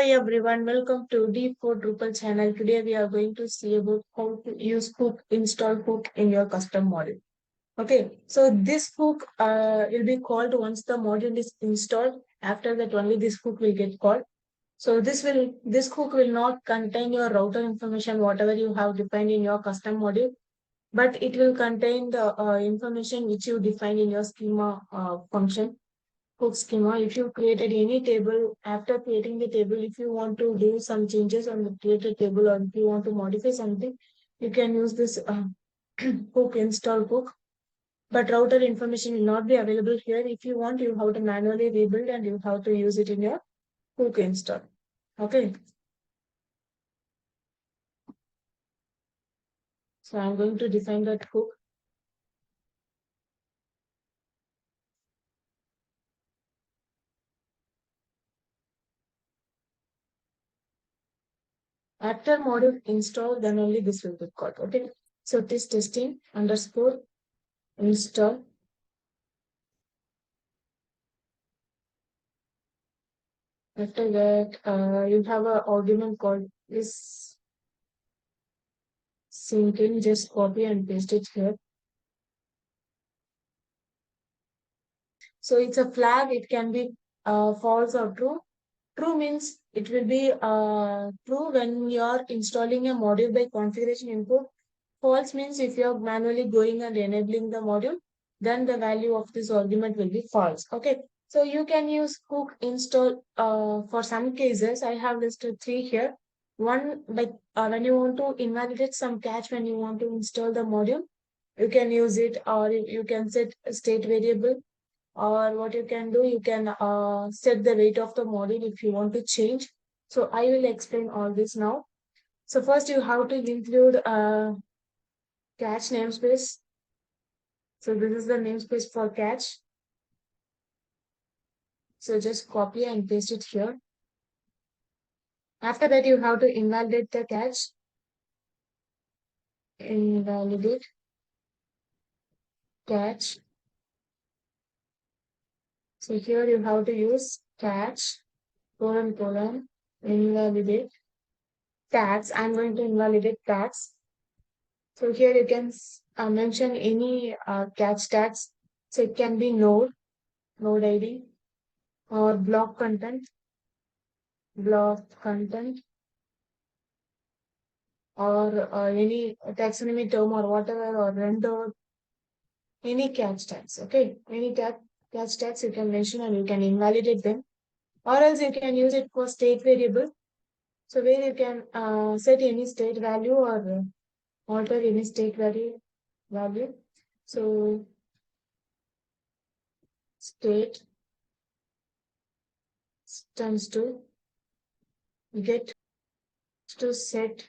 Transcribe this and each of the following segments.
Hi everyone, welcome to D4Drupal channel. Today we are going to see about how to use hook, install hook in your custom module. Okay, so this hook will be called once the module is installed. After that, only this hook will get called. So this hook will not contain your router information, whatever you have defined in your custom module, but it will contain the information which you define in your schema function hook schema. If you created any table, after creating the table, if you want to do some changes on the created table or if you want to modify something, you can use this hook install hook. But router information will not be available here. If you want, you have to manually rebuild and you have to use it in your hook install. Okay. So I'm going to define that hook. After module install, then only this will be called. Okay. So this testing underscore install. After that, you have an argument called is syncing. Just copy and paste it here. So it's a flag. It can be false or true. True means it will be true when you are installing a module by configuration input. False means if you are manually going and enabling the module, then the value of this argument will be false. Okay. So you can use hook install for some cases. I have listed three here. One, like when you want to invalidate some catch when you want to install the module, you can use it, or you can set a state variable, or what you can do, you can set the weight of the module if you want to change. So I will explain all this now. So first you have to include catch namespace. So this is the namespace for catch. So just copy and paste it here. After that, you have to invalidate the catch. Invalidate catch. So here you have to use catch colon invalidate tags. I'm going to invalidate tags. So here you can mention any catch tags. So it can be node ID, or block content, or any taxonomy term or whatever, or render, any catch tags. Okay, any catch tags you can mention and you can invalidate them, or else you can use it for state variable. So where you can set any state value or alter any state value. So state tends to get to set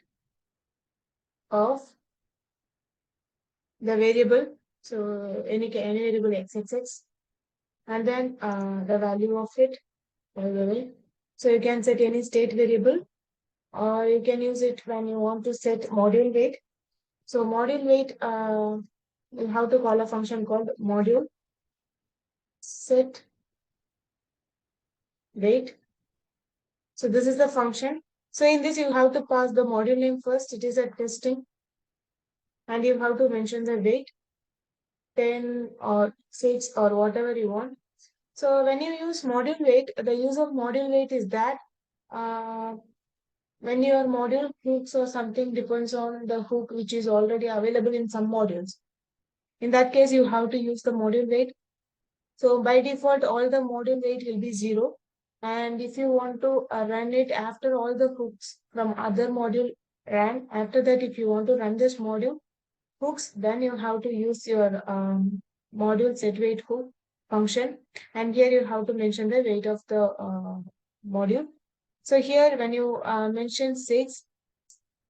of the variable. So any variable xxx, and then the value of it, by the way. So you can set any state variable, or you can use it when you want to set module weight. So module weight, you have to call a function called module set weight. So this is the function. So in this you have to pass the module name first. It is a testing, and you have to mention the weight 10 or 6 or whatever you want. So when you use module weight, the use of module weight is that uh, when your module hooks or something depends on the hook which is already available in some modules. In that case, you have to use the module weight. So by default, all the module weight will be 0. And if you want to run it after all the hooks from other module ran, after that, if you want to run this module hooks, then you have to use your module set weight hook function. And here you have to mention the weight of the module. So here when you mention 6,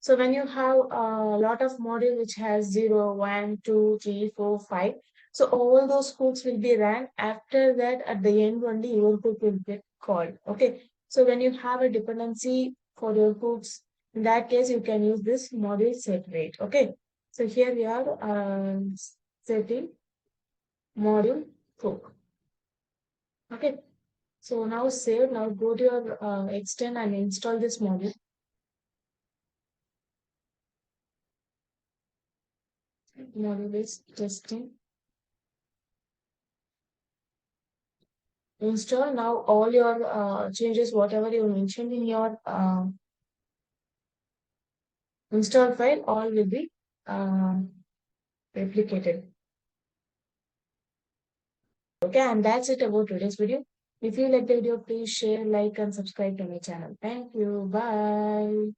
so when you have a lot of module which has 0, 1, 2, 3, 4, 5, so all those hooks will be ran. After that, at the end only your hook will get called. Okay. So when you have a dependency for your hooks, in that case you can use this module set weight. Okay. So here we are setting module hook. Okay. So now save. Now go to your extend and install this module. Module is testing. Install now all your changes, whatever you mentioned in your install file, all will be replicated. Okay, and that's it about today's video. If you like the video, please share, like, and subscribe to my channel. Thank you. Bye.